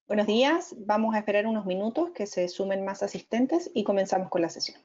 Buenos días, vamos a esperar unos minutos que se sumen más asistentes y comenzamos con la sesión.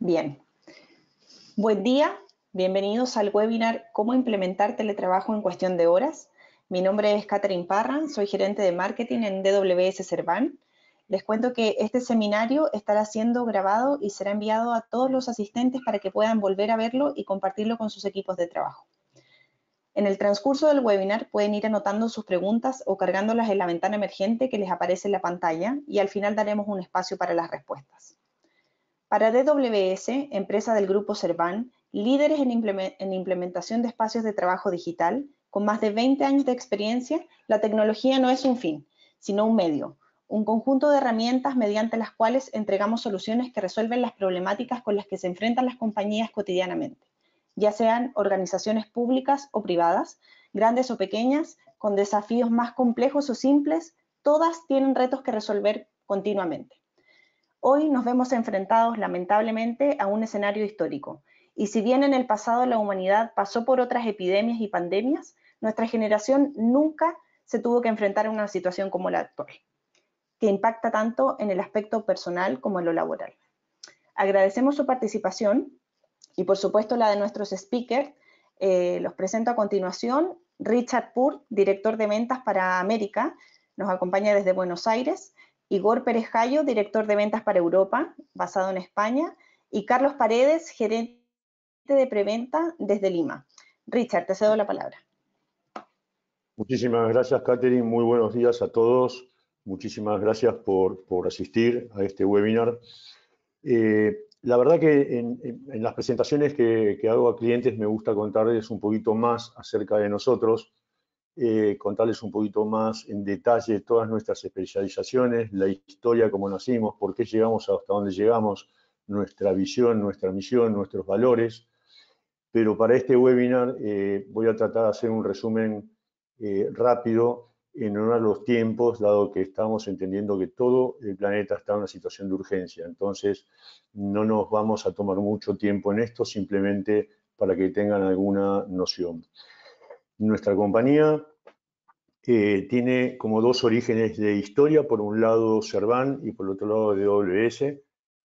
Bien, buen día, bienvenidos al webinar ¿Cómo implementar teletrabajo en cuestión de horas? Mi nombre es Catherine Parra, soy gerente de marketing en DWS Servan. Les cuento que este seminario estará siendo grabado y será enviado a todos los asistentes para que puedan volver a verlo y compartirlo con sus equipos de trabajo. En el transcurso del webinar pueden ir anotando sus preguntas o cargándolas en la ventana emergente que les aparece en la pantalla y al final daremos un espacio para las respuestas. Para DWS, empresa del grupo Servan, líderes en implementación de espacios de trabajo digital, con más de 20 años de experiencia, la tecnología no es un fin, sino un medio, un conjunto de herramientas mediante las cuales entregamos soluciones que resuelven las problemáticas con las que se enfrentan las compañías cotidianamente, ya sean organizaciones públicas o privadas, grandes o pequeñas, con desafíos más complejos o simples, todas tienen retos que resolver continuamente. Hoy nos vemos enfrentados lamentablemente a un escenario histórico, y si bien en el pasado la humanidad pasó por otras epidemias y pandemias, nuestra generación nunca se tuvo que enfrentar a una situación como la actual, que impacta tanto en el aspecto personal como en lo laboral. Agradecemos su participación y por supuesto la de nuestros speakers. Los presento a continuación. Richard Purt, director de ventas para América, nos acompaña desde Buenos Aires. Igor Pérez Jayo, director de ventas para Europa, basado en España, y Carlos Paredes, gerente de preventa desde Lima. Richard, te cedo la palabra. Muchísimas gracias, Catherine. Muy buenos días a todos. Muchísimas gracias por asistir a este webinar. La verdad que en las presentaciones que hago a clientes me gusta contarles un poquito más acerca de nosotros, contarles un poquito más en detalle todas nuestras especializaciones, la historia, cómo nacimos, por qué llegamos hasta donde llegamos, nuestra visión, nuestra misión, nuestros valores. Pero para este webinar voy a tratar de hacer un resumen rápido en honor a los tiempos, dado que estamos entendiendo que todo el planeta está en una situación de urgencia. Entonces, no nos vamos a tomar mucho tiempo en esto, simplemente para que tengan alguna noción. Nuestra compañía tiene como dos orígenes de historia, por un lado Servan y por otro lado DWS,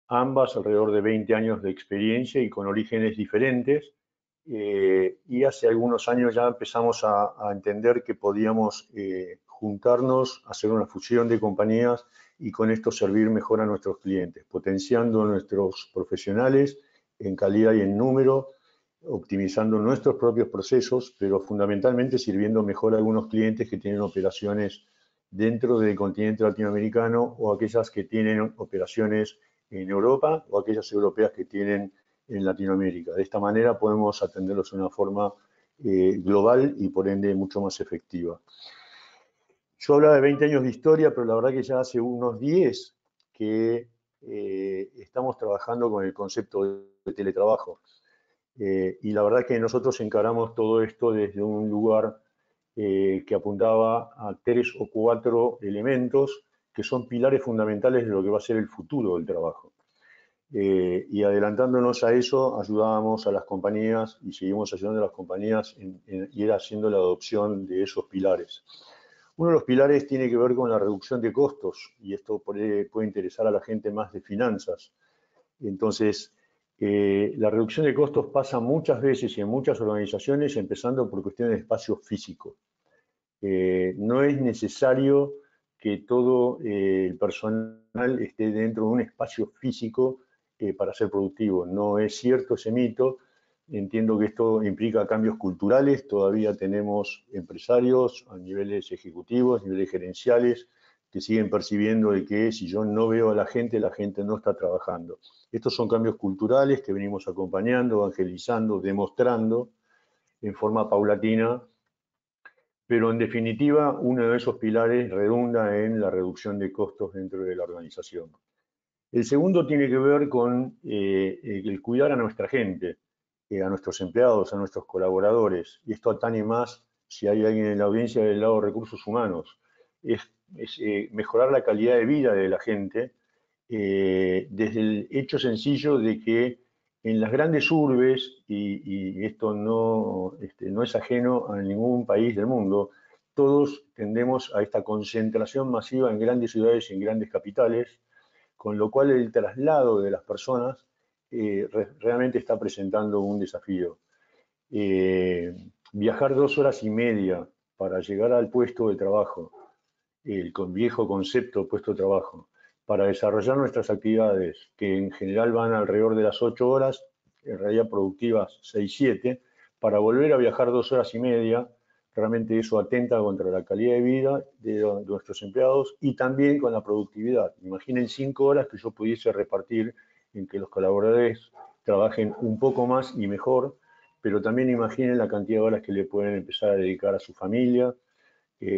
ambas alrededor de 20 años de experiencia y con orígenes diferentes. Y hace algunos años ya empezamos a entender que podíamos juntarnos, hacer una fusión de compañías y con esto servir mejor a nuestros clientes, potenciando a nuestros profesionales en calidad y en número, optimizando nuestros propios procesos, pero fundamentalmente sirviendo mejor a algunos clientes que tienen operaciones dentro del continente latinoamericano o aquellas que tienen operaciones en Europa o aquellas europeas que tienen en Latinoamérica. De esta manera podemos atenderlos de una forma global y por ende mucho más efectiva. Yo hablaba de 20 años de historia, pero la verdad que ya hace unos 10 que estamos trabajando con el concepto de teletrabajo. Y la verdad que nosotros encaramos todo esto desde un lugar que apuntaba a 3 o 4 elementos que son pilares fundamentales de lo que va a ser el futuro del trabajo. Y adelantándonos a eso, ayudábamos a las compañías y seguimos ayudando a las compañías en ir haciendo la adopción de esos pilares. Uno de los pilares tiene que ver con la reducción de costos, y esto puede interesar a la gente más de finanzas. Entonces, la reducción de costos pasa muchas veces y en muchas organizaciones, empezando por cuestiones de espacio físico. No es necesario que todo el personal esté dentro de un espacio físico para ser productivo. No es cierto ese mito. Entiendo que esto implica cambios culturales. Todavía tenemos empresarios a niveles ejecutivos, niveles gerenciales, que siguen percibiendo de que si yo no veo a la gente no está trabajando. Estos son cambios culturales que venimos acompañando, evangelizando, demostrando en forma paulatina, pero en definitiva uno de esos pilares redunda en la reducción de costos dentro de la organización. El segundo tiene que ver con el cuidar a nuestra gente, a nuestros empleados, a nuestros colaboradores, y esto atañe más si hay alguien en la audiencia del lado de recursos humanos, es mejorar la calidad de vida de la gente desde el hecho sencillo de que en las grandes urbes, y esto no es ajeno a ningún país del mundo, todos tendemos a esta concentración masiva en grandes ciudades y en grandes capitales, con lo cual el traslado de las personas realmente está presentando un desafío. Viajar 2 horas y media para llegar al puesto de trabajo, el viejo concepto puesto de trabajo, para desarrollar nuestras actividades, que en general van alrededor de las 8 horas, en realidad productivas 6-7, para volver a viajar 2 horas y media, realmente eso atenta contra la calidad de vida de nuestros empleados y también con la productividad. Imaginen 5 horas que yo pudiese repartir en que los colaboradores trabajen un poco más y mejor, pero también imaginen la cantidad de horas que le pueden empezar a dedicar a su familia,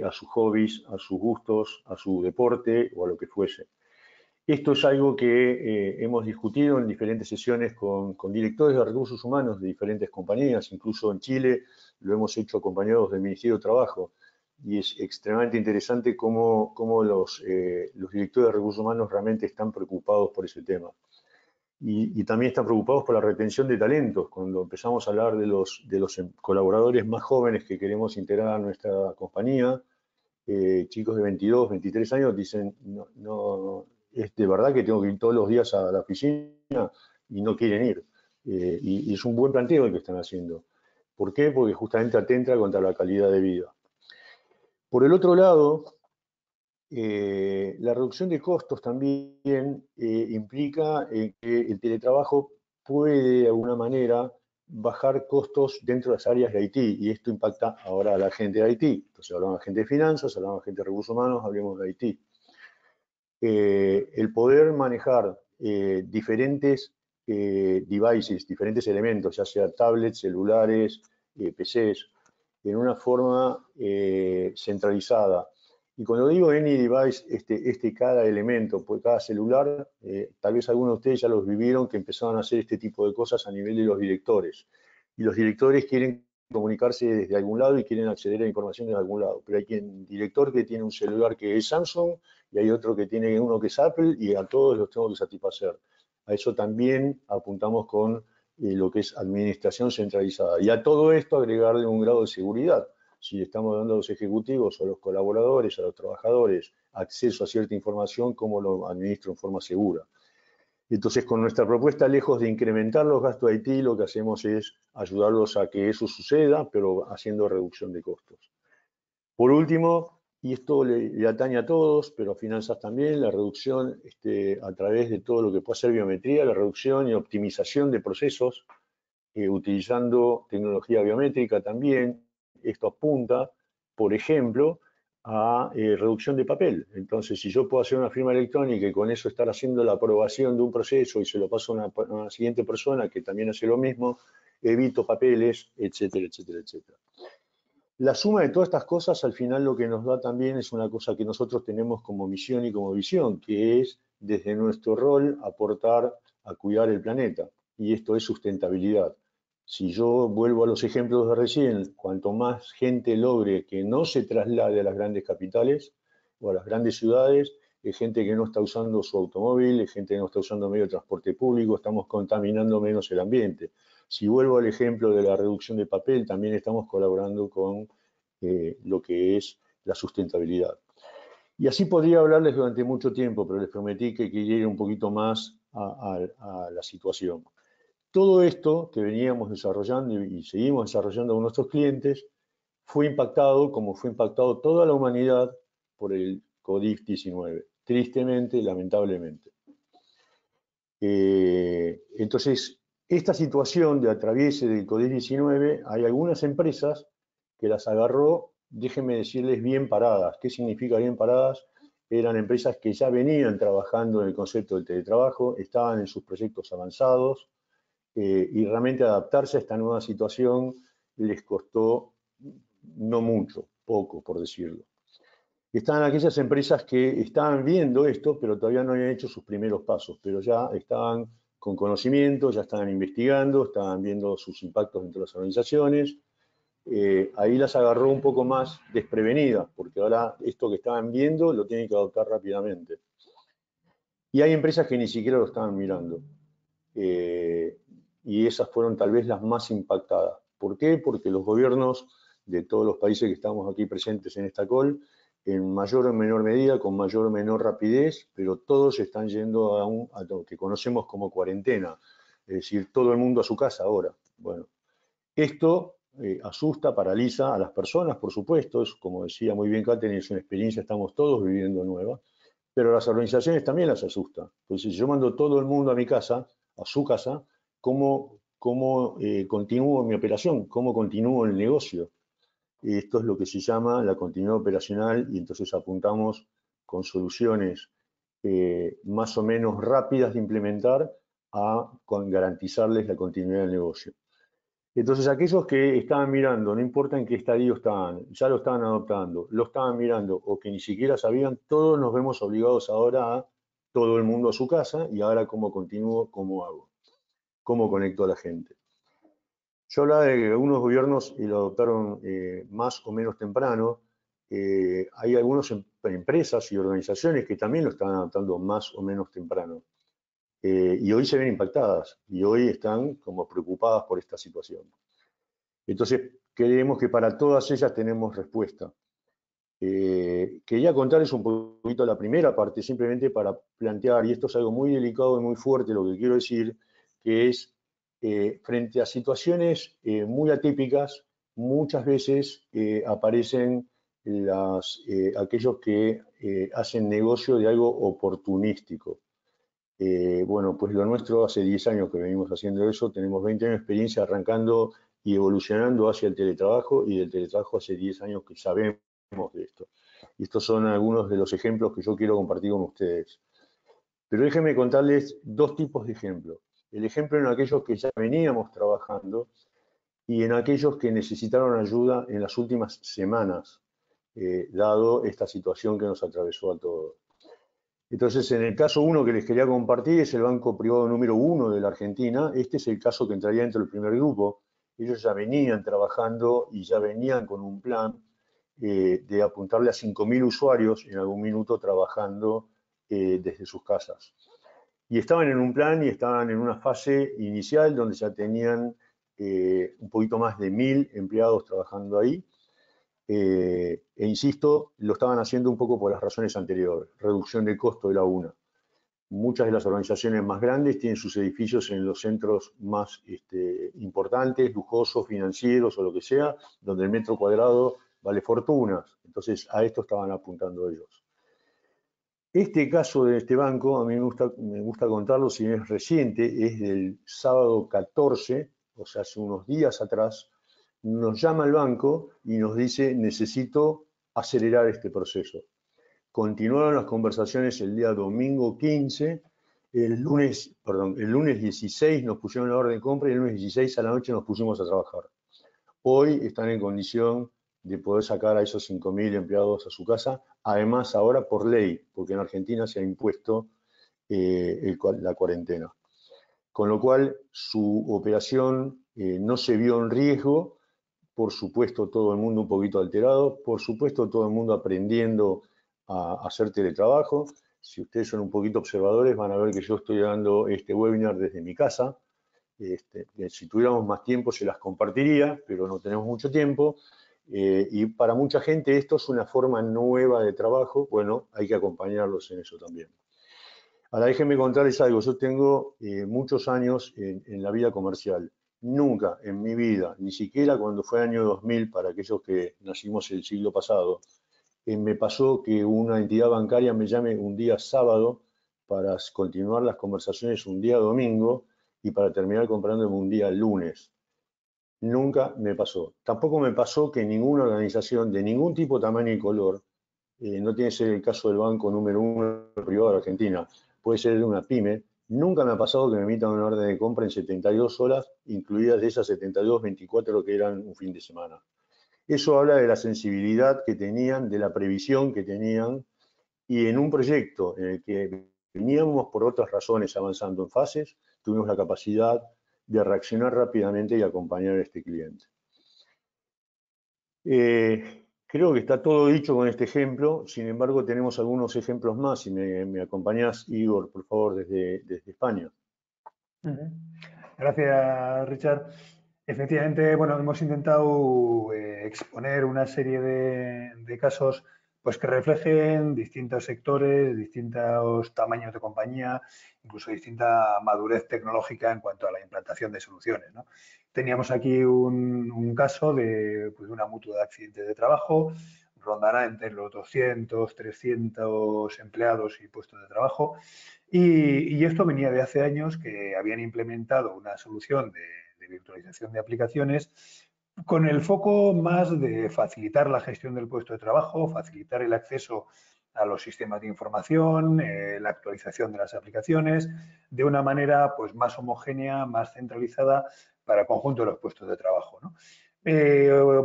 a sus hobbies, a sus gustos, a su deporte o a lo que fuese. Esto es algo que hemos discutido en diferentes sesiones con directores de recursos humanos de diferentes compañías, incluso en Chile lo hemos hecho acompañados del Ministerio de Trabajo, y es extremadamente interesante cómo los directores de recursos humanos realmente están preocupados por ese tema. Y también están preocupados por la retención de talentos. Cuando empezamos a hablar de los colaboradores más jóvenes que queremos integrar a nuestra compañía, chicos de 22, 23 años dicen, no, es de verdad que tengo que ir todos los días a la oficina y no quieren ir. Y es un buen planteo el que están haciendo. ¿Por qué? Porque justamente atenta contra la calidad de vida. Por el otro lado, la reducción de costos también implica que el teletrabajo puede de alguna manera bajar costos dentro de las áreas de IT, y esto impacta ahora a la gente de IT. Entonces hablamos de gente de finanzas, hablamos de gente de recursos humanos, hablemos de IT. El poder manejar diferentes devices, diferentes elementos, ya sea tablets, celulares, PCs, en una forma centralizada. Y cuando digo any device, cada elemento, pues cada celular, tal vez algunos de ustedes ya los vivieron, que empezaban a hacer este tipo de cosas a nivel de los directores. Y los directores quieren comunicarse desde algún lado y quieren acceder a la información desde algún lado. Pero hay quien director que tiene un celular que es Samsung y hay otro que tiene uno que es Apple, y a todos los tengo que satisfacer. A eso también apuntamos con lo que es administración centralizada. Y a todo esto agregarle un grado de seguridad. Si estamos dando a los ejecutivos, a los colaboradores, a los trabajadores, acceso a cierta información, ¿cómo lo administro en forma segura? Entonces, con nuestra propuesta, lejos de incrementar los gastos de IT, lo que hacemos es ayudarlos a que eso suceda, pero haciendo reducción de costos. Por último, y esto le atañe a todos, pero a finanzas también, la reducción a través de todo lo que puede ser biometría, la reducción y optimización de procesos, utilizando tecnología biométrica también. Esto apunta, por ejemplo, a reducción de papel. Entonces, si yo puedo hacer una firma electrónica y con eso estar haciendo la aprobación de un proceso y se lo paso a una siguiente persona que también hace lo mismo, evito papeles, etcétera, etcétera, etcétera. La suma de todas estas cosas al final lo que nos da también es una cosa que nosotros tenemos como misión y como visión, que es desde nuestro rol aportar a cuidar el planeta. Y esto es sustentabilidad. Si yo vuelvo a los ejemplos de recién, cuanto más gente logre que no se traslade a las grandes capitales o a las grandes ciudades, es gente que no está usando su automóvil, es gente que no está usando medio de transporte público, estamos contaminando menos el ambiente. Si vuelvo al ejemplo de la reducción de papel, también estamos colaborando con lo que es la sustentabilidad. Y así podría hablarles durante mucho tiempo, pero les prometí que quería ir un poquito más a la situación. Todo esto que veníamos desarrollando y seguimos desarrollando con nuestros clientes fue impactado, como fue impactado toda la humanidad, por el COVID-19, tristemente, lamentablemente. Entonces, esta situación de atraviese del COVID-19, hay algunas empresas que las agarró, déjenme decirles, bien paradas. ¿Qué significa bien paradas? Eran empresas que ya venían trabajando en el concepto del teletrabajo, estaban en sus proyectos avanzados, y realmente adaptarse a esta nueva situación les costó no mucho, poco, por decirlo. Estaban aquellas empresas que estaban viendo esto, pero todavía no habían hecho sus primeros pasos, pero ya estaban con conocimiento, ya estaban investigando, estaban viendo sus impactos dentro de las organizaciones. Ahí las agarró un poco más desprevenidas, porque ahora esto que estaban viendo lo tienen que adoptar rápidamente. Y hay empresas que ni siquiera lo estaban mirando. Y esas fueron tal vez las más impactadas. ¿Por qué? Porque los gobiernos de todos los países que estamos aquí presentes en esta call, en mayor o menor medida, con mayor o menor rapidez, pero todos están yendo a lo que conocemos como cuarentena, es decir, todo el mundo a su casa ahora. Bueno, esto asusta, paraliza a las personas, por supuesto, es, como decía muy bien Katherine, es una experiencia, estamos todos viviendo nueva, pero a las organizaciones también las asusta. Pues si yo mando todo el mundo a mi casa, a su casa, ¿cómo continúo mi operación? ¿Cómo continúo el negocio? Esto es lo que se llama la continuidad operacional y entonces apuntamos con soluciones más o menos rápidas de implementar con garantizarles la continuidad del negocio. Entonces aquellos que estaban mirando, no importa en qué estadio estaban, ya lo estaban adoptando, lo estaban mirando o que ni siquiera sabían, todos nos vemos obligados ahora a todo el mundo a su casa y ahora cómo continúo, cómo hago, cómo conecto a la gente. Yo hablaba de que algunos gobiernos lo adoptaron más o menos temprano. Hay algunas empresas y organizaciones que también lo están adoptando más o menos temprano. Y hoy se ven impactadas y hoy están como preocupadas por esta situación. Entonces, creemos que para todas ellas tenemos respuesta. Quería contarles un poquito la primera parte, simplemente para plantear, y esto es algo muy delicado y muy fuerte, lo que quiero decir, que es, frente a situaciones muy atípicas, muchas veces aparecen aquellos que hacen negocio de algo oportunístico. Bueno, pues lo nuestro hace 10 años que venimos haciendo eso, tenemos 20 años de experiencia arrancando y evolucionando hacia el teletrabajo, y del teletrabajo hace 10 años que sabemos de esto. Y estos son algunos de los ejemplos que yo quiero compartir con ustedes. Pero déjenme contarles dos tipos de ejemplos. El ejemplo en aquellos que ya veníamos trabajando y en aquellos que necesitaron ayuda en las últimas semanas, dado esta situación que nos atravesó a todos. Entonces, en el caso 1 que les quería compartir es el banco privado número 1 de la Argentina. Este es el caso que entraría dentro del primer grupo. Ellos ya venían trabajando y ya venían con un plan de apuntarle a 5.000 usuarios en algún minuto trabajando desde sus casas. Y estaban en un plan y estaban en una fase inicial donde ya tenían un poquito más de 1.000 empleados trabajando ahí. E insisto, lo estaban haciendo un poco por las razones anteriores, reducción de costo de la UNA. Muchas de las organizaciones más grandes tienen sus edificios en los centros más importantes, lujosos, financieros o lo que sea, donde el metro cuadrado vale fortunas. Entonces a esto estaban apuntando ellos. Este caso de este banco, a mí me gusta contarlo, si bien es reciente, es del sábado 14, o sea, hace unos días atrás. Nos llama el banco y nos dice, necesito acelerar este proceso. Continuaron las conversaciones el día domingo 15, el lunes 16 nos pusieron la orden de compra y el lunes 16 a la noche nos pusimos a trabajar. Hoy están en condición de poder sacar a esos 5.000 empleados a su casa, además ahora por ley, porque en Argentina se ha impuesto la cuarentena. Con lo cual su operación no se vio en riesgo, por supuesto todo el mundo un poquito alterado, por supuesto todo el mundo aprendiendo a hacer teletrabajo. Si ustedes son un poquito observadores van a ver que yo estoy dando este webinar desde mi casa. Si tuviéramos más tiempo se las compartiría, pero no tenemos mucho tiempo. Y para mucha gente esto es una forma nueva de trabajo. Bueno, hay que acompañarlos en eso también. Ahora déjenme contarles algo. Yo tengo muchos años en la vida comercial. Nunca en mi vida, ni siquiera cuando fue año 2000, para aquellos que nacimos el siglo pasado, me pasó que una entidad bancaria me llame un día sábado para continuar las conversaciones un día domingo y para terminar comprándome un día lunes. Nunca me pasó. Tampoco me pasó que ninguna organización de ningún tipo, tamaño y color, no tiene que ser el caso del banco número 1 privado de Argentina, puede ser de una pyme, nunca me ha pasado que me emitan una orden de compra en 72 horas, incluidas de esas 72, 24 que eran un fin de semana. Eso habla de la sensibilidad que tenían, de la previsión que tenían, y en un proyecto en el que veníamos por otras razones avanzando en fases, tuvimos la capacidad de reaccionar rápidamente y acompañar a este cliente. Creo que está todo dicho con este ejemplo, sin embargo tenemos algunos ejemplos más. Si me acompañás, Igor, por favor, desde España. Gracias, Richard. Efectivamente, bueno, hemos intentado exponer una serie de casos pues, que reflejen distintos sectores, distintos tamaños de compañía, incluso distinta madurez tecnológica en cuanto a la implantación de soluciones, ¿no? Teníamos aquí un caso de una mutua de accidentes de trabajo, rondará entre los 200, 300 empleados y puestos de trabajo. Y esto venía de hace años que habían implementado una solución de virtualización de aplicaciones con el foco más de facilitar la gestión del puesto de trabajo, facilitar el acceso a los sistemas de información, la actualización de las aplicaciones, de una manera pues, más homogénea, más centralizada para el conjunto de los puestos de trabajo, ¿no?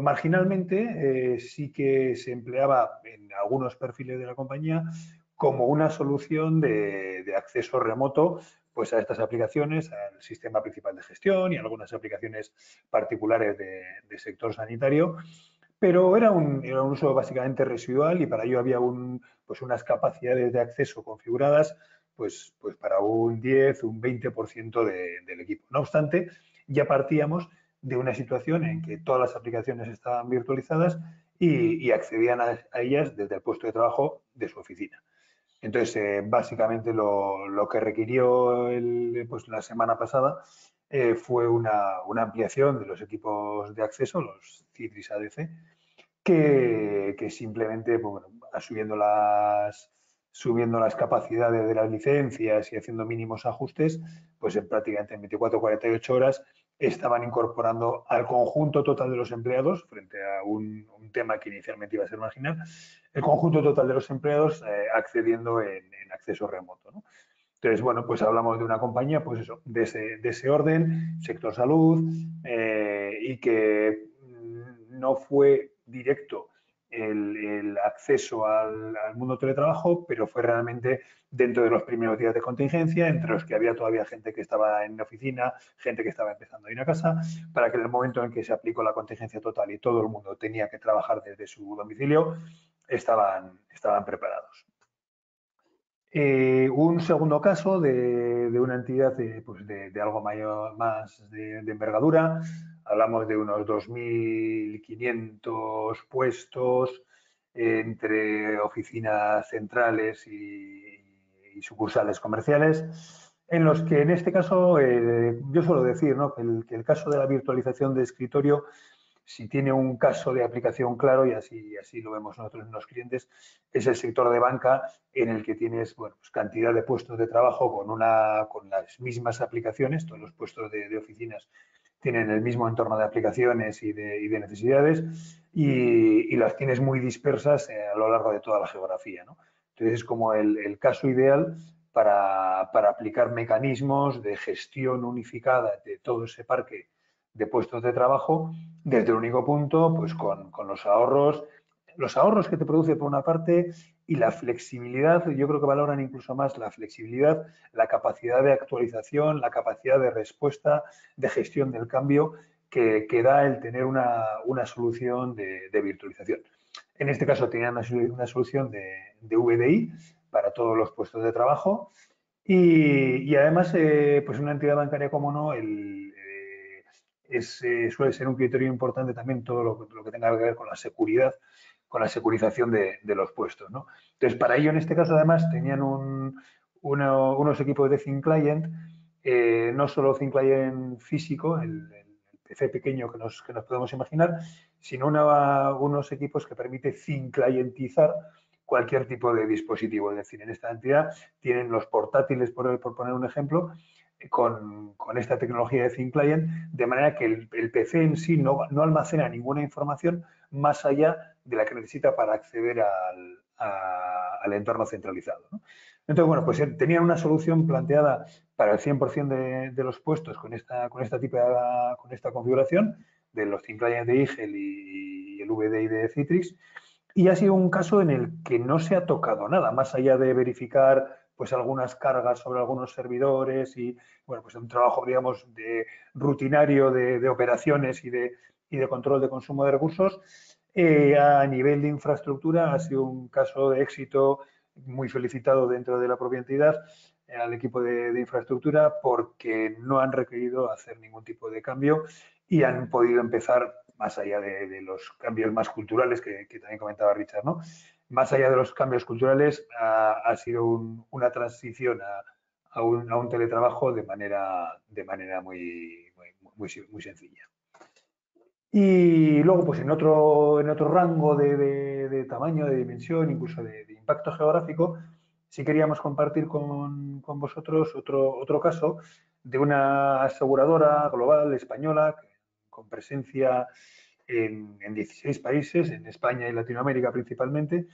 Marginalmente sí que se empleaba en algunos perfiles de la compañía como una solución de acceso remoto pues, a estas aplicaciones, al sistema principal de gestión y algunas aplicaciones particulares de sector sanitario, pero era un uso básicamente residual y para ello había unas capacidades de acceso configuradas pues para un 10, un 20% del equipo. No obstante, ya partíamos de una situación en que todas las aplicaciones estaban virtualizadas y accedían a ellas desde el puesto de trabajo de su oficina. Entonces, básicamente lo que requirió la semana pasada fue una ampliación de los equipos de acceso, los Citrix ADC, que simplemente, subiendo las capacidades de las licencias y haciendo mínimos ajustes, pues prácticamente en 24 o 48 horas estaban incorporando al conjunto total de los empleados, frente a un tema que inicialmente iba a ser marginal, el conjunto total de los empleados accediendo en acceso remoto, ¿no? Entonces, bueno, pues hablamos de una compañía, pues eso, de ese orden, sector salud, y que no fue directo el acceso al mundo teletrabajo, pero fue realmente dentro de los primeros días de contingencia, entre los que había todavía gente que estaba en la oficina, gente que estaba empezando a ir a casa, para que en el momento en que se aplicó la contingencia total y todo el mundo tenía que trabajar desde su domicilio, estaban preparados. Un segundo caso de una entidad de algo mayor, más de envergadura. Hablamos de unos 2.500 puestos entre oficinas centrales y sucursales comerciales, en los que en este caso yo suelo decir, ¿no?, que el caso de la virtualización de escritorio, si tiene un caso de aplicación claro, y así lo vemos nosotros en los clientes, es el sector de banca, en el que tienes cantidad de puestos de trabajo con las mismas aplicaciones, todos los puestos de oficinas tienen el mismo entorno de aplicaciones y de necesidades y las tienes muy dispersas a lo largo de toda la geografía, ¿no? Entonces es como el caso ideal para aplicar mecanismos de gestión unificada de todo ese parque de puestos de trabajo desde el único punto, pues con los ahorros que te produce por una parte y la flexibilidad. Yo creo que valoran incluso más la flexibilidad, la capacidad de actualización, la capacidad de respuesta, de gestión del cambio que da el tener una solución de virtualización. En este caso tenían una solución de VDI para todos los puestos de trabajo y además, pues una entidad bancaria como no, suele ser un criterio importante también todo lo que tenga que ver con la securización de los puestos, ¿no? Entonces, para ello, en este caso, además, tenían unos equipos de Thin Client, no solo Thin Client físico, el PC pequeño que nos podemos imaginar, sino unos equipos que permite Thin Clientizar cualquier tipo de dispositivo. Es decir, en esta entidad tienen los portátiles, por poner un ejemplo, con esta tecnología de Thin Client, de manera que el PC en sí no almacena ninguna información más allá de la que necesita para acceder al entorno centralizado, ¿no? Entonces, bueno, pues tenían una solución planteada para el 100% de los puestos con esta configuración de los Thin Client de Eagle y el VDI de Citrix, y ha sido un caso en el que no se ha tocado nada, más allá de verificar pues algunas cargas sobre algunos servidores y bueno, pues un trabajo, digamos, rutinario de operaciones y de control de consumo de recursos. A nivel de infraestructura ha sido un caso de éxito muy felicitado dentro de la propia entidad al equipo de infraestructura porque no han requerido hacer ningún tipo de cambio y han podido empezar más allá de los cambios más culturales que también comentaba Richard, ¿no? Más allá de los cambios culturales, ha sido una transición a un teletrabajo de manera muy sencilla. Y luego, pues en otro rango de tamaño, de dimensión, incluso de impacto geográfico, sí queríamos compartir con vosotros otro caso de una aseguradora global española con presencia en 16 países, en España y Latinoamérica principalmente,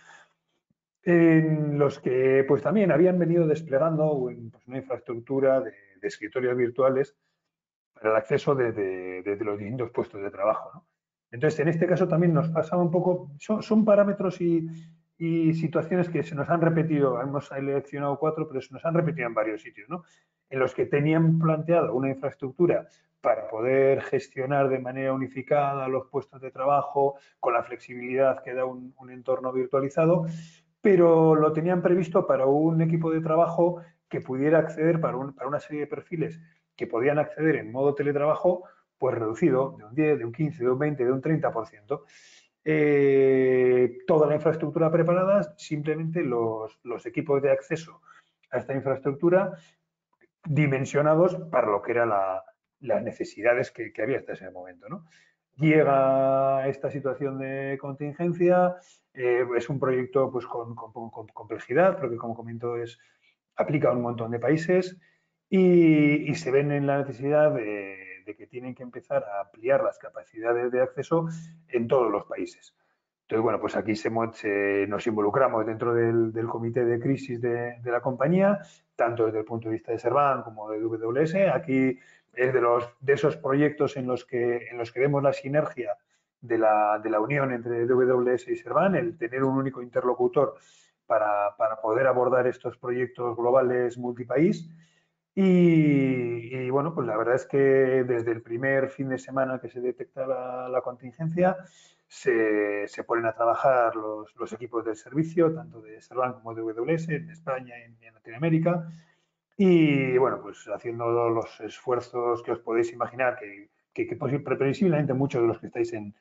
en los que pues también habían venido desplegando pues, una infraestructura de escritorios virtuales para el acceso desde los distintos puestos de trabajo, ¿no? Entonces, en este caso también nos pasaba un poco, son parámetros y situaciones que se nos han repetido, hemos seleccionado 4, pero se nos han repetido en varios sitios, ¿no? En los que tenían planteado una infraestructura para poder gestionar de manera unificada los puestos de trabajo con la flexibilidad que da un entorno virtualizado, pero lo tenían previsto para un equipo de trabajo que pudiera acceder para una serie de perfiles que podían acceder en modo teletrabajo, pues reducido de un 10, de un 15, de un 20, de un 30%. Toda la infraestructura preparada, simplemente los equipos de acceso a esta infraestructura dimensionados para lo que eran las necesidades que había hasta ese momento, ¿no? Llega esta situación de contingencia, es un proyecto pues, con complejidad, porque como comento aplica a un montón de países y se ven en la necesidad de que tienen que empezar a ampliar las capacidades de acceso en todos los países. Entonces, bueno, pues aquí nos involucramos dentro del comité de crisis de la compañía, tanto desde el punto de vista de Servan como de WS. Aquí es de esos proyectos en los que vemos la sinergia de la unión entre WS y Servan, el tener un único interlocutor para poder abordar estos proyectos globales multipaís. Y bueno, pues la verdad es que desde el primer fin de semana que se detecta la contingencia, se ponen a trabajar los equipos del servicio, tanto de Servan como de WS, en España y en Latinoamérica. Y bueno, pues haciendo los esfuerzos que os podéis imaginar, que previsiblemente muchos de los que estáis en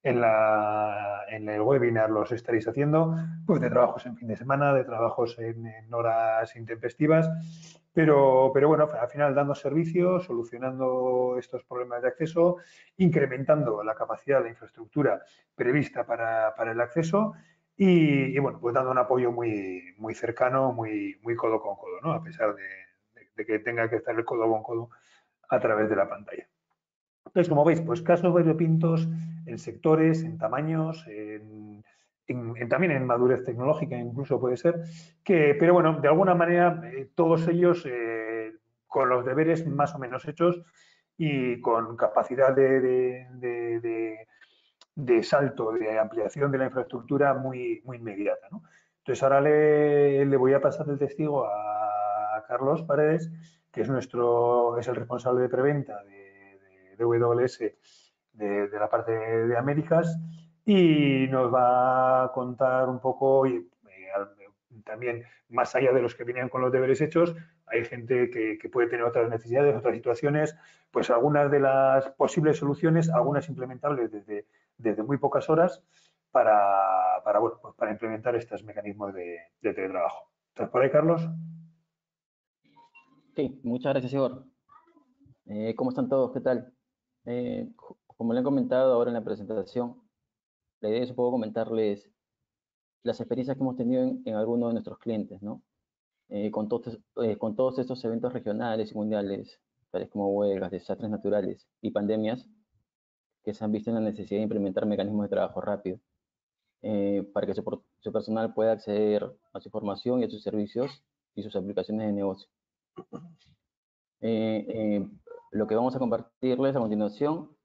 el webinar los estaréis haciendo, pues de trabajos en fin de semana, de trabajos en horas intempestivas, pero bueno, al final dando servicio, solucionando estos problemas de acceso, incrementando la capacidad de la infraestructura prevista para el acceso y bueno, pues dando un apoyo muy cercano, muy codo con codo, ¿no? A pesar de que tenga que estar el codo con codo a través de la pantalla. Entonces, como veis, pues casos variopintos en sectores, en tamaños, también en madurez tecnológica incluso puede ser, pero bueno, de alguna manera todos ellos con los deberes más o menos hechos y con capacidad de salto, de ampliación de la infraestructura muy inmediata, ¿no? Entonces ahora le voy a pasar el testigo a Carlos Paredes, que es el responsable de preventa de WS de la parte de Américas, y nos va a contar un poco, y también más allá de los que vienen con los deberes hechos, hay gente que puede tener otras necesidades, otras situaciones, pues algunas de las posibles soluciones, algunas implementables desde muy pocas horas bueno, pues para implementar estos mecanismos de teletrabajo. ¿Estás por ahí, Carlos? Sí, muchas gracias, Igor. ¿Cómo están todos? ¿Qué tal? Como le he comentado ahora en la presentación, la idea es un poco comentarles las experiencias que hemos tenido en algunos de nuestros clientes, ¿no? Con todos estos eventos regionales y mundiales, tales como huelgas, desastres naturales y pandemias, que se han visto en la necesidad de implementar mecanismos de trabajo rápido, para que su personal pueda acceder a su formación y a sus servicios y sus aplicaciones de negocio. Lo que vamos a compartirles a continuación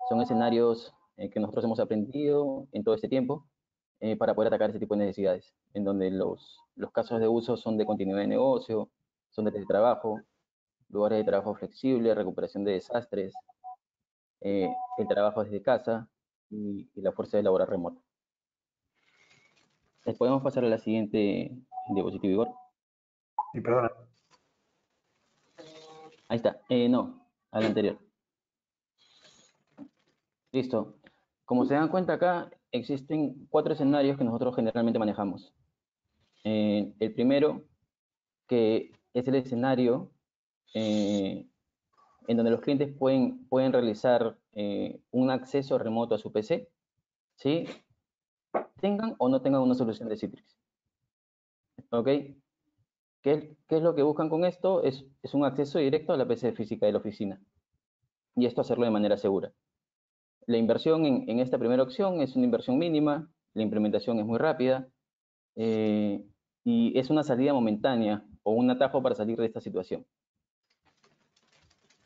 son escenarios que nosotros hemos aprendido en todo este tiempo para poder atacar ese tipo de necesidades, en donde los casos de uso son de continuidad de negocio, son de teletrabajo, lugares de trabajo flexible, recuperación de desastres, el trabajo desde casa y la fuerza de laboral remota. Podemos pasar a la siguiente diapositiva, Igor. Sí, perdona. Ahí está. No, a la anterior. Listo. Como se dan cuenta acá, existen 4 escenarios que nosotros generalmente manejamos. El primero, que es el escenario en donde los clientes pueden realizar un acceso remoto a su PC, ¿sí? Tengan o no tengan una solución de Citrix. ¿Ok? ¿Qué es lo que buscan con esto? Es un acceso directo a la PC física de la oficina. Y esto hacerlo de manera segura. La inversión en esta primera opción es una inversión mínima, la implementación es muy rápida y es una salida momentánea o un atajo para salir de esta situación.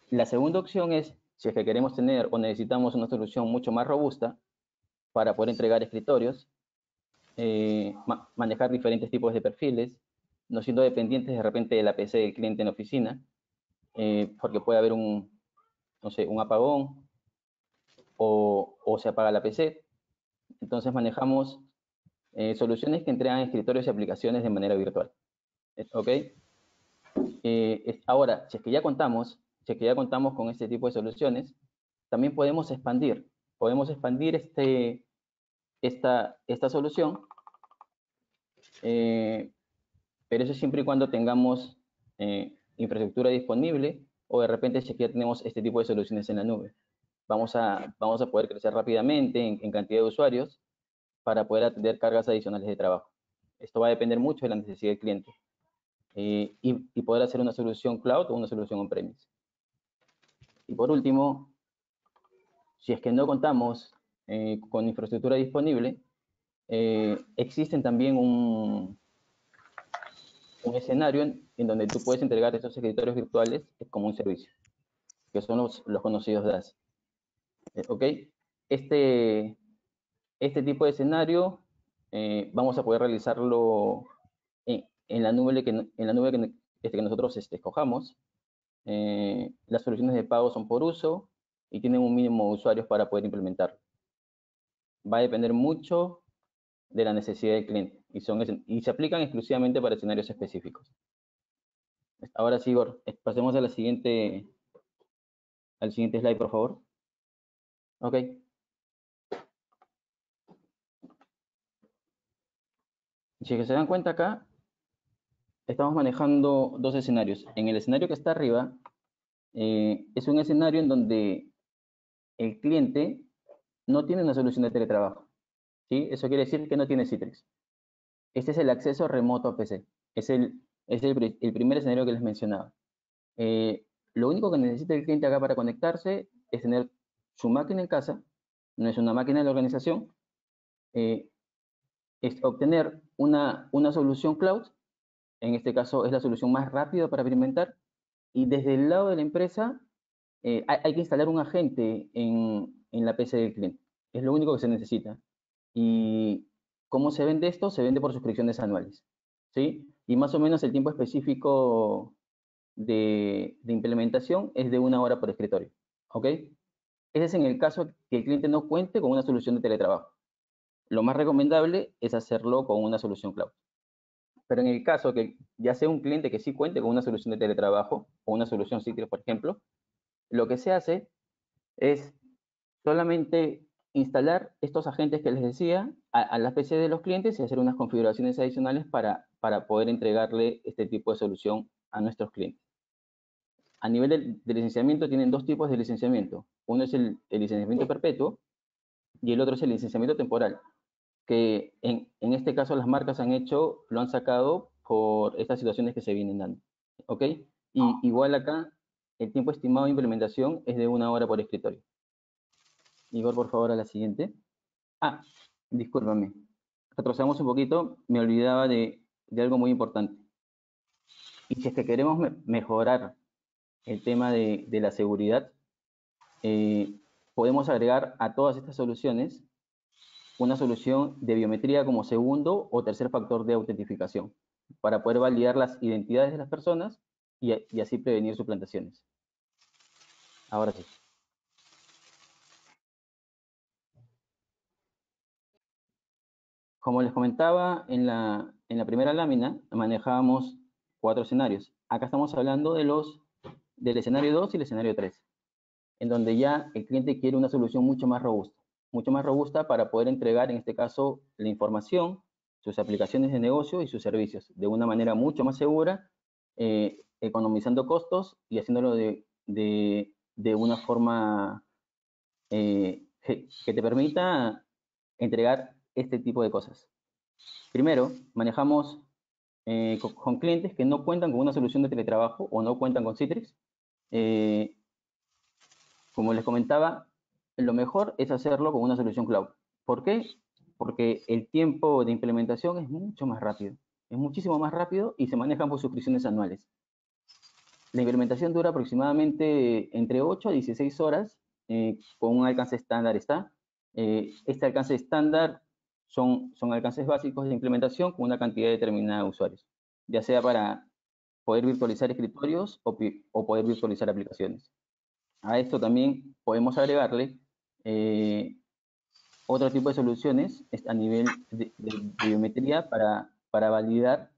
La segunda opción es, si es que queremos tener o necesitamos una solución mucho más robusta para poder entregar escritorios, manejar diferentes tipos de perfiles, no siendo dependientes de repente de la PC del cliente en la oficina, porque puede haber no sé, un apagón o se apaga la PC. Entonces manejamos soluciones que entregan escritorios y aplicaciones de manera virtual. ¿Ok? Ahora, si es que ya contamos con este tipo de soluciones, también podemos expandir esta solución, pero eso siempre y cuando tengamos infraestructura disponible o de repente si es que ya tenemos este tipo de soluciones en la nube. Vamos a poder crecer rápidamente en cantidad de usuarios para poder atender cargas adicionales de trabajo. Esto va a depender mucho de la necesidad del cliente y poder hacer una solución cloud o una solución on-premise. Y por último, si es que no contamos con infraestructura disponible, existen también un escenario en donde tú puedes entregar estos escritorios virtuales como un servicio, que son los conocidos DaaS. ¿Ok? Este tipo de escenario vamos a poder realizarlo en la nube que nosotros escojamos. Las soluciones de pago son por uso y tienen un mínimo de usuarios para poder implementarlo. Va a depender mucho de la necesidad del cliente y se aplican exclusivamente para escenarios específicos. Ahora sí, Igor, pasemos a al siguiente slide, por favor. Ok. Si se dan cuenta acá, estamos manejando 2 escenarios. En el escenario que está arriba, es un escenario en donde el cliente no tiene una solución de teletrabajo. ¿Sí? Eso quiere decir que no tiene Citrix. Este es el acceso remoto a PC. Es el primer escenario que les mencionaba. Lo único que necesita el cliente acá para conectarse es tener su máquina en casa, no es una máquina de la organización, es obtener una solución cloud. En este caso es la solución más rápida para implementar, y desde el lado de la empresa hay que instalar un agente en la PC del cliente. Es lo único que se necesita. ¿Y cómo se vende esto? Se vende por suscripciones anuales, ¿sí? Y más o menos el tiempo específico de implementación es de 1 hora por escritorio, ¿ok? Ese es en el caso que el cliente no cuente con una solución de teletrabajo. Lo más recomendable es hacerlo con una solución cloud. Pero en el caso que ya sea un cliente que sí cuente con una solución de teletrabajo o una solución Citrix, por ejemplo, lo que se hace es solamente instalar estos agentes que les decía a las PC de los clientes y hacer unas configuraciones adicionales para poder entregarle este tipo de solución a nuestros clientes. A nivel de licenciamiento tienen 2 tipos de licenciamiento. Uno es el licenciamiento perpetuo y el otro es el licenciamiento temporal, que en este caso las marcas lo han sacado por estas situaciones que se vienen dando, ¿ok? Y igual acá, el tiempo estimado de implementación es de 1 hora por escritorio. Igor, por favor, a la siguiente. Ah, discúlpame. Retrocedamos un poquito, me olvidaba de algo muy importante. Y si es que queremos mejorar el tema de la seguridad, podemos agregar a todas estas soluciones una solución de biometría como segundo o tercer factor de autentificación para poder validar las identidades de las personas y así prevenir suplantaciones. Ahora sí. Como les comentaba, en la primera lámina manejábamos 4 escenarios. Acá estamos hablando del escenario 2 y el escenario 3, en donde ya el cliente quiere una solución mucho más robusta para poder entregar, en este caso, la información, sus aplicaciones de negocio y sus servicios de una manera mucho más segura, economizando costos y haciéndolo de una forma que te permita entregar este tipo de cosas. Primero, manejamos con clientes que no cuentan con una solución de teletrabajo o no cuentan con Citrix. Como les comentaba, lo mejor es hacerlo con una solución cloud. ¿Por qué? Porque el tiempo de implementación es mucho más rápido. Es muchísimo más rápido y se manejan por suscripciones anuales. La implementación dura aproximadamente entre 8 a 16 horas con un alcance estándar. Este alcance estándar son alcances básicos de implementación con una cantidad determinada de usuarios, ya sea para poder virtualizar escritorios o poder virtualizar aplicaciones. A esto también podemos agregarle otro tipo de soluciones a nivel de biometría para validar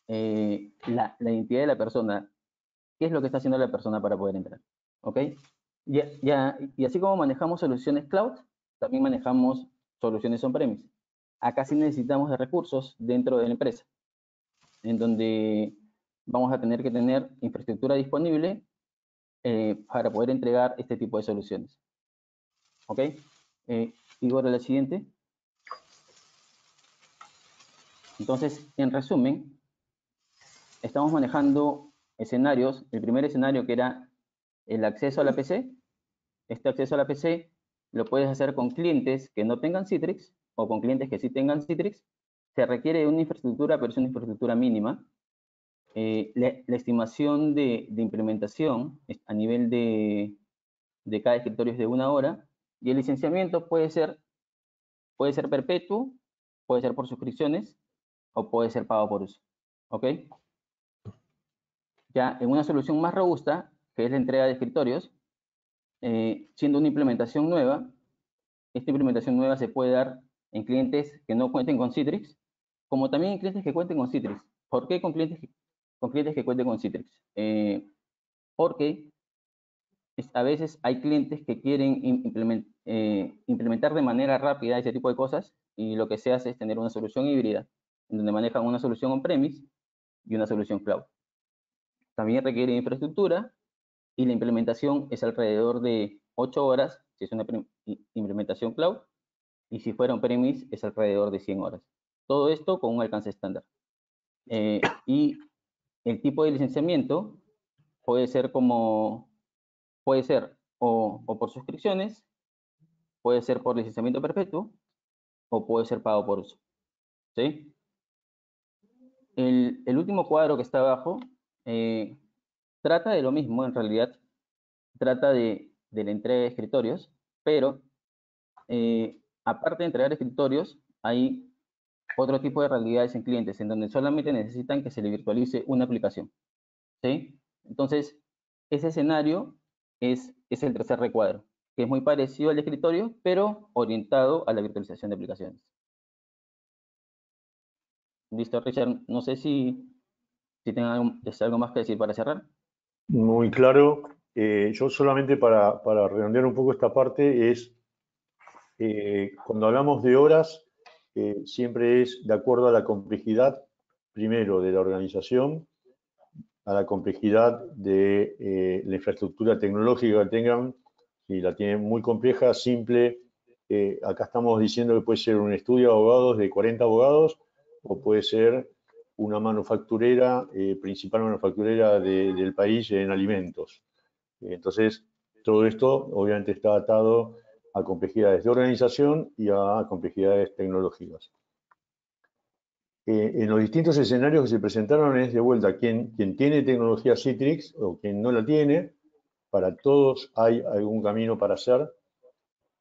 la identidad de la persona. ¿Qué es lo que está haciendo la persona para poder entrar? ¿Ok? Y así como manejamos soluciones cloud, también manejamos soluciones on-premise. Acá sí necesitamos de recursos dentro de la empresa, en donde vamos a tener que tener infraestructura disponible para poder entregar este tipo de soluciones. ¿Ok? Igor, la siguiente. Entonces, en resumen, estamos manejando escenarios. El primer escenario que era el acceso a la PC. Este acceso a la PC lo puedes hacer con clientes que no tengan Citrix o con clientes que sí tengan Citrix. Se requiere de una infraestructura, pero es una infraestructura mínima. La estimación de implementación a nivel de cada escritorio es de 1 hora, y el licenciamiento puede ser perpetuo, puede ser por suscripciones o puede ser pago por uso. ¿Ok? Ya en una solución más robusta, que es la entrega de escritorios, siendo una implementación nueva, esta implementación nueva se puede dar en clientes que no cuenten con Citrix, como también en clientes que cuenten con Citrix. ¿Por qué con clientes que cuenten con Citrix? Porque a veces hay clientes que quieren implementar de manera rápida ese tipo de cosas, y lo que se hace es tener una solución híbrida, en donde manejan una solución on-premise y una solución cloud. También requiere infraestructura y la implementación es alrededor de 8 horas, si es una implementación cloud, y si fuera on-premise es alrededor de 100 horas. Todo esto con un alcance estándar. Y el tipo de licenciamiento puede ser o por suscripciones, puede ser por licenciamiento perpetuo, o puede ser pago por uso, ¿sí? El último cuadro que está abajo trata de lo mismo, en realidad, trata de la entrega de escritorios, pero aparte de entregar escritorios, hay otro tipo de realidades en clientes, en donde solamente necesitan que se le virtualice una aplicación, ¿sí? Entonces, ese escenario es el tercer recuadro, que es muy parecido al escritorio, pero orientado a la virtualización de aplicaciones. Listo, Richard. No sé si tienen algo más que decir para cerrar. Muy claro. Yo solamente para redondear un poco esta parte es, cuando hablamos de horas, siempre es de acuerdo a la complejidad, primero, de la organización, a la complejidad de la infraestructura tecnológica que tengan. Si la tienen muy compleja, simple, acá estamos diciendo que puede ser un estudio de abogados de 40 abogados, o puede ser una manufacturera, principal manufacturera del país en alimentos. Entonces, todo esto obviamente está atado a complejidades de organización y a complejidades tecnológicas. En los distintos escenarios que se presentaron es de vuelta quien tiene tecnología Citrix o quien no la tiene. Para todos hay algún camino para hacer.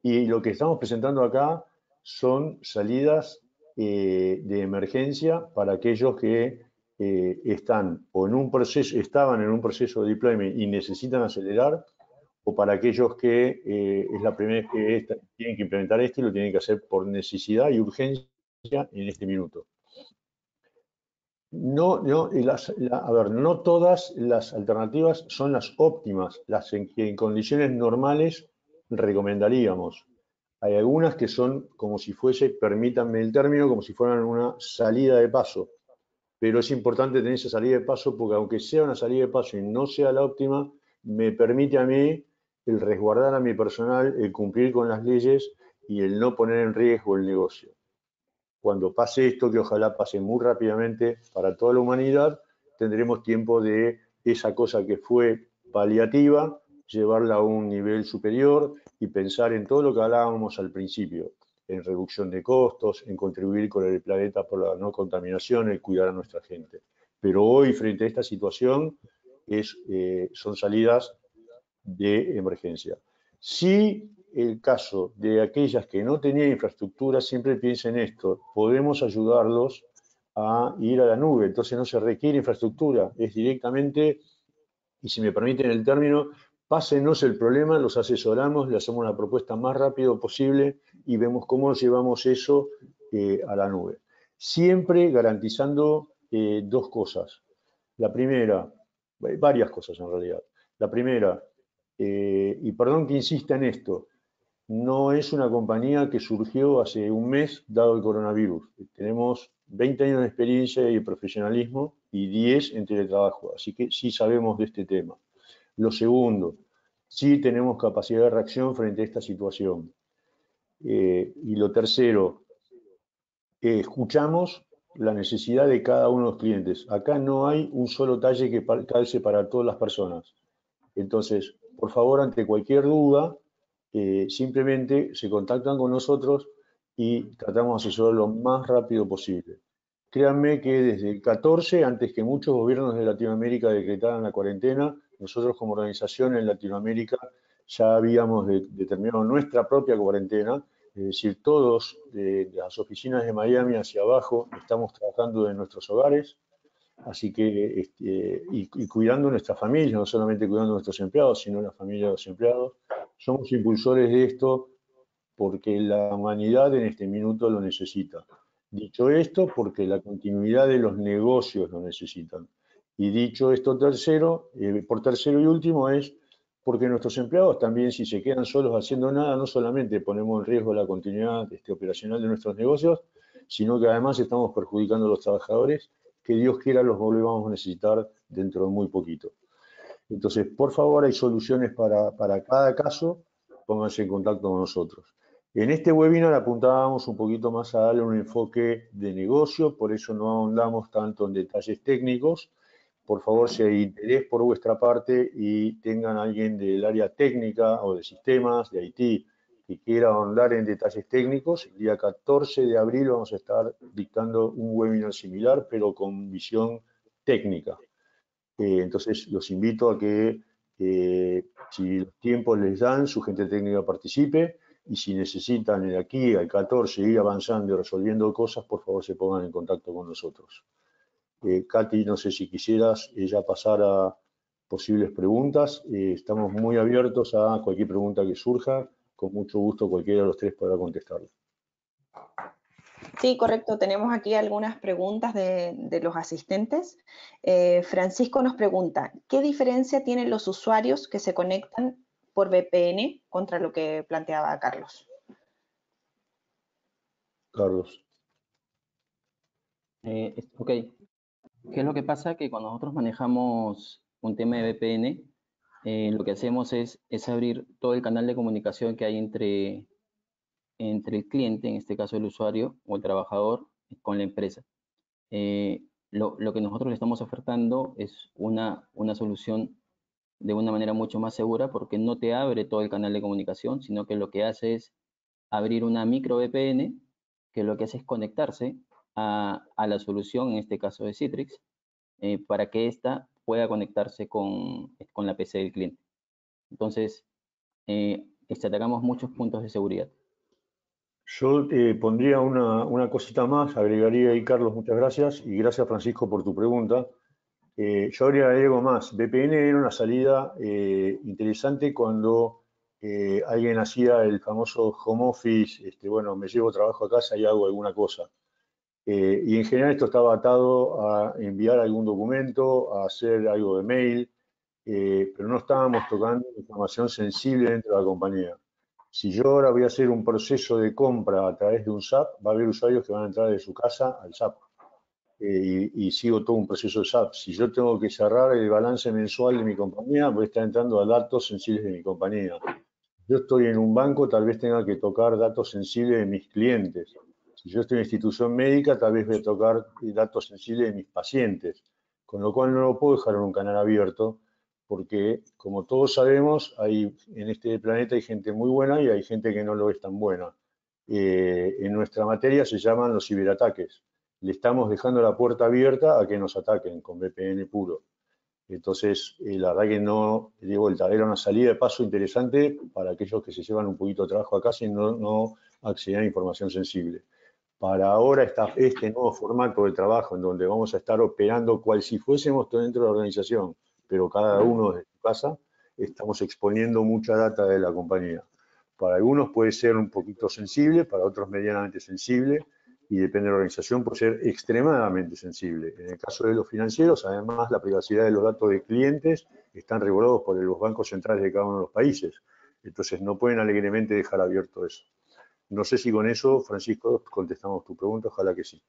Y lo que estamos presentando acá son salidas de emergencia para aquellos que están o estaban en un proceso de deployment y necesitan acelerar, o para aquellos que es la primera vez que tienen que implementar esto y lo tienen que hacer por necesidad y urgencia en este minuto. No, no todas las alternativas son las óptimas, las que en condiciones normales recomendaríamos. Hay algunas que son como si fuese, permítanme el término, como si fueran una salida de paso. Pero es importante tener esa salida de paso porque aunque sea una salida de paso y no sea la óptima, me permite a mí el resguardar a mi personal, el cumplir con las leyes y el no poner en riesgo el negocio. Cuando pase esto, que ojalá pase muy rápidamente para toda la humanidad, tendremos tiempo de esa cosa que fue paliativa, llevarla a un nivel superior y pensar en todo lo que hablábamos al principio, en reducción de costos, en contribuir con el planeta por la no contaminación, en cuidar a nuestra gente. Pero hoy, frente a esta situación, son salidas de emergencia. Si el caso de aquellas que no tenían infraestructura, siempre piensen esto, podemos ayudarlos a ir a la nube, entonces no se requiere infraestructura, es directamente, y si me permiten el término, pásenos el problema, los asesoramos, le hacemos la propuesta más rápido posible y vemos cómo llevamos eso a la nube. Siempre garantizando dos cosas. La primera, varias cosas en realidad. La primera, y perdón que insista en esto, no es una compañía que surgió hace un mes dado el coronavirus. Tenemos 20 años de experiencia y profesionalismo y 10 en teletrabajo, así que sí sabemos de este tema. Lo segundo, sí tenemos capacidad de reacción frente a esta situación. Y lo tercero, escuchamos la necesidad de cada uno de los clientes. Acá no hay un solo talle que calce para todas las personas. Entonces, por favor, ante cualquier duda, simplemente se contactan con nosotros y tratamos de asesorar lo más rápido posible. Créanme que desde el 14, antes que muchos gobiernos de Latinoamérica decretaran la cuarentena, nosotros como organización en Latinoamérica ya habíamos determinado nuestra propia cuarentena, es decir, todos de las oficinas de Miami hacia abajo estamos trabajando en nuestros hogares, así que, y cuidando nuestra familia, no solamente cuidando a nuestros empleados, sino a la familia de los empleados. Somos impulsores de esto porque la humanidad en este minuto lo necesita. Dicho esto, porque la continuidad de los negocios lo necesitan. Y dicho esto tercero, por tercero y último, es porque nuestros empleados también, si se quedan solos haciendo nada, no solamente ponemos en riesgo la continuidad operacional de nuestros negocios, sino que además estamos perjudicando a los trabajadores, que Dios quiera los volvamos a necesitar dentro de muy poquito. Entonces, por favor, hay soluciones para cada caso, pónganse en contacto con nosotros. En este webinar apuntábamos un poquito más a darle un enfoque de negocio, por eso no ahondamos tanto en detalles técnicos, por favor, si hay interés por vuestra parte y tengan alguien del área técnica o de sistemas, de IT, que quiera ahondar en detalles técnicos, el día 14 de abril vamos a estar dictando un webinar similar, pero con visión técnica. Entonces, los invito a que, si los tiempos les dan, su gente técnica participe, y si necesitan de aquí al 14 ir avanzando y resolviendo cosas, por favor se pongan en contacto con nosotros. Katy, no sé si quisieras ya pasar a posibles preguntas. Estamos muy abiertos a cualquier pregunta que surja. Con mucho gusto cualquiera de los tres podrá contestarla. Sí, correcto. Tenemos aquí algunas preguntas de los asistentes. Francisco nos pregunta, ¿qué diferencia tienen los usuarios que se conectan por VPN contra lo que planteaba Carlos? Carlos. Ok. ¿Qué es lo que pasa? Que cuando nosotros manejamos un tema de VPN, lo que hacemos es abrir todo el canal de comunicación que hay entre el cliente, en este caso el usuario o el trabajador, con la empresa. Lo que nosotros le estamos ofertando es una solución de una manera mucho más segura, porque no te abre todo el canal de comunicación, sino que lo que hace es abrir una micro VPN, que lo que hace es conectarse a la solución, en este caso de Citrix, para que ésta pueda conectarse con la PC del cliente. Entonces, atacamos muchos puntos de seguridad. Yo pondría una cosita más, agregaría ahí, Carlos, muchas gracias, y gracias, Francisco, por tu pregunta. Yo agregaría algo más. VPN era una salida interesante cuando alguien hacía el famoso home office, bueno, me llevo trabajo a casa y hago alguna cosa. Y en general esto estaba atado a enviar algún documento, a hacer algo de mail, pero no estábamos tocando información sensible dentro de la compañía. Si yo ahora voy a hacer un proceso de compra a través de un SAP, va a haber usuarios que van a entrar de su casa al SAP. Y sigo todo un proceso de SAP. Si yo tengo que cerrar el balance mensual de mi compañía, voy a estar entrando a datos sensibles de mi compañía. Yo estoy en un banco, tal vez tenga que tocar datos sensibles de mis clientes. Si yo estoy en una institución médica, tal vez voy a tocar datos sensibles de mis pacientes. Con lo cual no lo puedo dejar en un canal abierto, porque, como todos sabemos, en este planeta hay gente muy buena y hay gente que no lo es tan buena. En nuestra materia se llaman los ciberataques. Le estamos dejando la puerta abierta a que nos ataquen con VPN puro. Entonces, la verdad que no, de vuelta, era una salida de paso interesante para aquellos que se llevan un poquito de trabajo a casa y no acceden a información sensible. Para ahora este nuevo formato de trabajo en donde vamos a estar operando cual si fuésemos dentro de la organización, pero cada uno desde su casa, estamos exponiendo mucha data de la compañía. Para algunos puede ser un poquito sensible, para otros medianamente sensible, y depende de la organización, puede ser extremadamente sensible. En el caso de los financieros, además, la privacidad de los datos de clientes están regulados por los bancos centrales de cada uno de los países. Entonces, no pueden alegremente dejar abierto eso. No sé si con eso, Francisco, contestamos tu pregunta, ojalá que sí.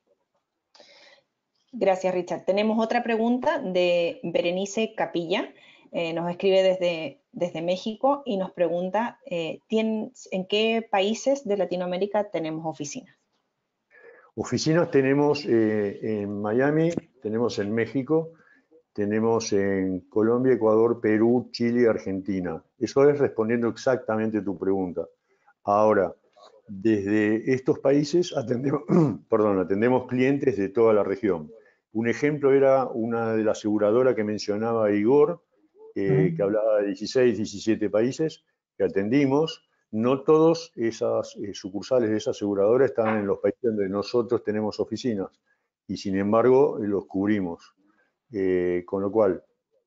Gracias, Richard. Tenemos otra pregunta de Berenice Capilla. Nos escribe desde México y nos pregunta, ¿en qué países de Latinoamérica tenemos oficinas? Oficinas tenemos en Miami, tenemos en México, tenemos en Colombia, Ecuador, Perú, Chile y Argentina. Eso es respondiendo exactamente tu pregunta. Ahora, desde estos países atendemos clientes de toda la región. Un ejemplo era una de las aseguradoras que mencionaba Igor, que hablaba de 16, 17 países que atendimos. No todas esas sucursales de esa aseguradora están en los países donde nosotros tenemos oficinas y, sin embargo, los cubrimos. Con lo cual,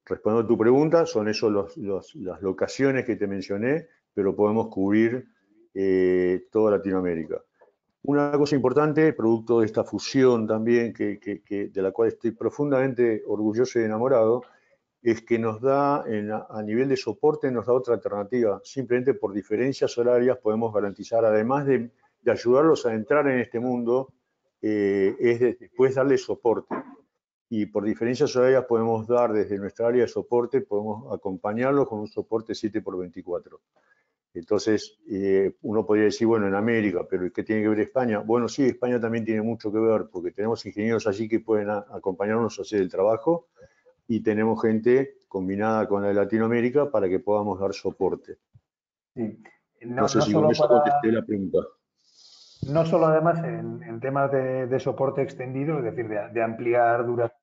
respondiendo a tu pregunta, son esas las locaciones que te mencioné, pero podemos cubrir toda Latinoamérica. Una cosa importante, producto de esta fusión también, de la cual estoy profundamente orgulloso y enamorado, es que nos da, a nivel de soporte, nos da otra alternativa. Simplemente por diferencias horarias podemos garantizar, además de ayudarlos a entrar en este mundo, después darles soporte. Y por diferencias horarias podemos dar desde nuestra área de soporte, podemos acompañarlos con un soporte 7x24. Entonces, uno podría decir, bueno, en América, pero ¿qué tiene que ver España? Bueno, sí, España también tiene mucho que ver, porque tenemos ingenieros allí que pueden acompañarnos a hacer el trabajo. y tenemos gente combinada con la de Latinoamérica para que podamos dar soporte. Sí. No sé si con eso contesté la pregunta. No solo además en temas de soporte extendido, es decir, de ampliar duración,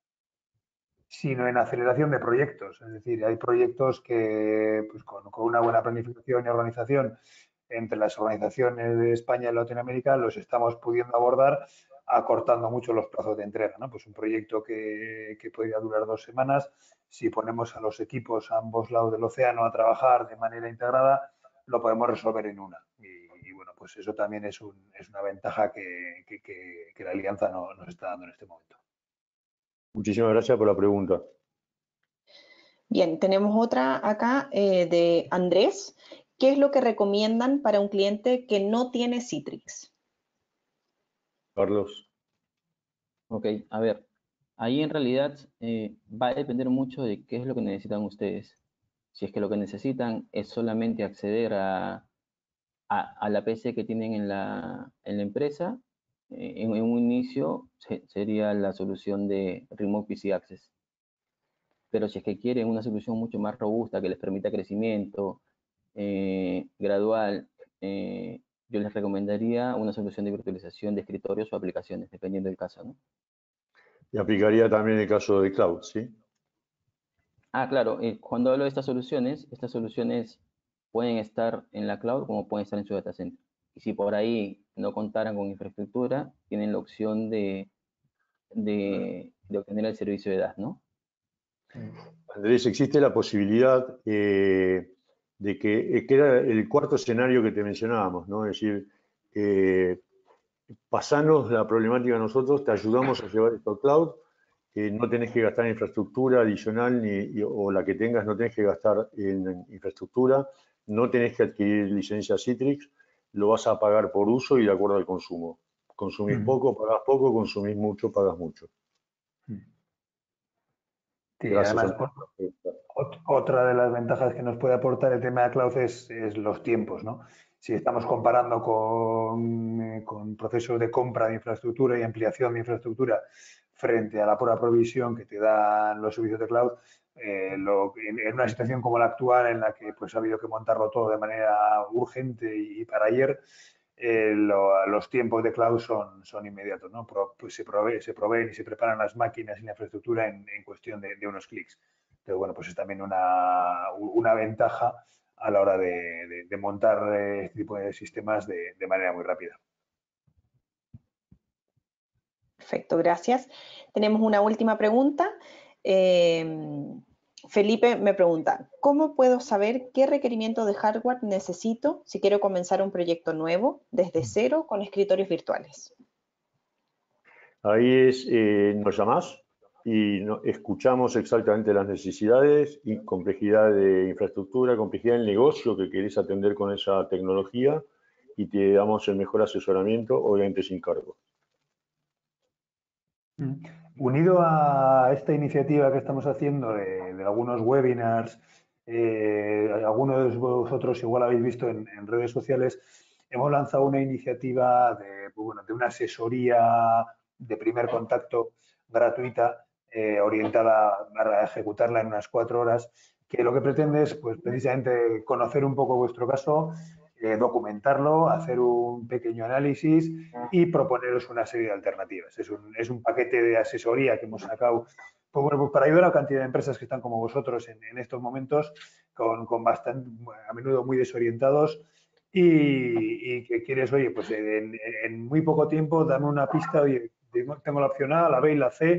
sino en aceleración de proyectos. Es decir, hay proyectos que pues, con una buena planificación y organización entre las organizaciones de España y Latinoamérica los estamos pudiendo abordar acortando mucho los plazos de entrega, ¿no? Pues un proyecto que podría durar 2 semanas, si ponemos a los equipos a ambos lados del océano a trabajar de manera integrada, lo podemos resolver en una. Y bueno, pues eso también es una ventaja que la alianza nos está dando en este momento. Muchísimas gracias por la pregunta. Bien, tenemos otra acá de Andrés. ¿Qué es lo que recomiendan para un cliente que no tiene Citrix? Carlos. Ok, a ver, ahí en realidad va a depender mucho de qué es lo que necesitan ustedes. Si es que lo que necesitan es solamente acceder a la PC que tienen en la empresa, en un inicio sería la solución de Remote PC Access. Pero si es que quieren una solución mucho más robusta que les permita crecimiento gradual, yo les recomendaría una solución de virtualización de escritorios o aplicaciones, dependiendo del caso, ¿no? Y aplicaría también el caso de cloud, ¿sí? Ah, claro, cuando hablo de estas soluciones pueden estar en la cloud como pueden estar en su data center. Y si por ahí no contaran con infraestructura, tienen la opción de obtener el servicio de DAS, ¿no? Andrés, existe la posibilidad de que era el cuarto escenario que te mencionábamos, ¿no? Es decir, pasanos la problemática a nosotros, te ayudamos a llevar esto a cloud, no tenés que gastar en infraestructura adicional o la que tengas no tenés que gastar en infraestructura, no tenés que adquirir licencia Citrix, lo vas a pagar por uso y de acuerdo al consumo. Consumís poco, pagás poco, consumís mucho, pagas mucho. Sí, Gracias. además, otra de las ventajas que nos puede aportar el tema de cloud es los tiempos, ¿no? Si estamos comparando con procesos de compra de infraestructura y ampliación de infraestructura frente a la pura provisión que te dan los servicios de cloud, en una situación como la actual en la que pues, ha habido que montarlo todo de manera urgente y para ayer, los tiempos de cloud son inmediatos, ¿no? Pues se proveen y se preparan las máquinas y la infraestructura en cuestión de unos clics. Entonces, bueno, pues es también una ventaja a la hora de montar este tipo de sistemas de manera muy rápida. Perfecto, gracias. Tenemos una última pregunta. Felipe me pregunta, ¿cómo puedo saber qué requerimiento de hardware necesito si quiero comenzar un proyecto nuevo desde cero con escritorios virtuales? Ahí nos llamás y escuchamos exactamente las necesidades y complejidad de infraestructura, complejidad del negocio que querés atender con esa tecnología y te damos el mejor asesoramiento, obviamente sin cargo. Unido a esta iniciativa que estamos haciendo de algunos webinars, algunos de vosotros igual habéis visto en redes sociales, hemos lanzado una iniciativa de una asesoría de primer contacto gratuita orientada a ejecutarla en unas 4 horas, que lo que pretende es pues, precisamente conocer un poco vuestro caso, documentarlo, hacer un pequeño análisis y proponeros una serie de alternativas. Es un paquete de asesoría que hemos sacado pues bueno, pues para ayudar a la cantidad de empresas que están como vosotros en estos momentos, con bastante, a menudo muy desorientados y que quieres, oye, pues en muy poco tiempo dame una pista, oye, tengo la opción A, la B y la C,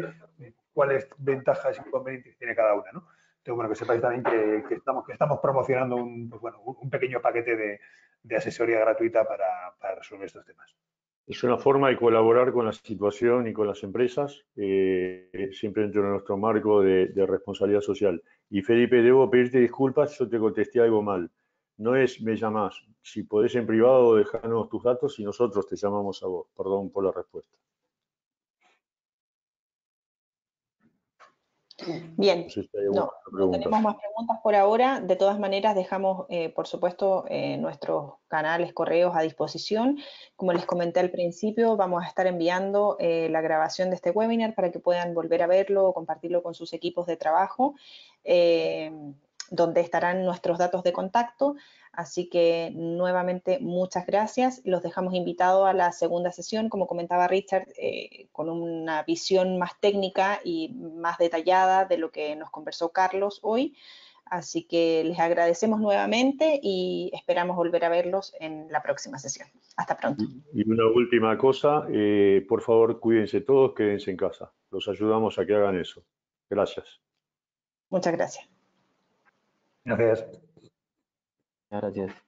cuáles ventajas y inconvenientes tiene cada una, ¿no? Entonces, bueno, que sepáis también que estamos promocionando un pequeño paquete de asesoría gratuita para resolver estos temas. Es una forma de colaborar con la situación y con las empresas, siempre dentro de nuestro marco de responsabilidad social. Y Felipe, debo pedirte disculpas, yo te contesté algo mal. No es me llamás, si podés en privado dejarnos tus datos y nosotros te llamamos a vos. Perdón por la respuesta. Bien, No sé si hay alguna no, otra no pregunta. tenemos más preguntas por ahora. De todas maneras, dejamos, por supuesto, nuestros canales, correos a disposición. Como les comenté al principio, vamos a estar enviando la grabación de este webinar para que puedan volver a verlo o compartirlo con sus equipos de trabajo, donde estarán nuestros datos de contacto. Así que nuevamente muchas gracias. Los dejamos invitados a la segunda sesión, como comentaba Richard, con una visión más técnica y más detallada de lo que nos conversó Carlos hoy. Así que les agradecemos nuevamente y esperamos volver a verlos en la próxima sesión. Hasta pronto. Y una última cosa, por favor, cuídense todos, quédense en casa. Los ayudamos a que hagan eso. Gracias. Muchas gracias. Gracias. Gracias.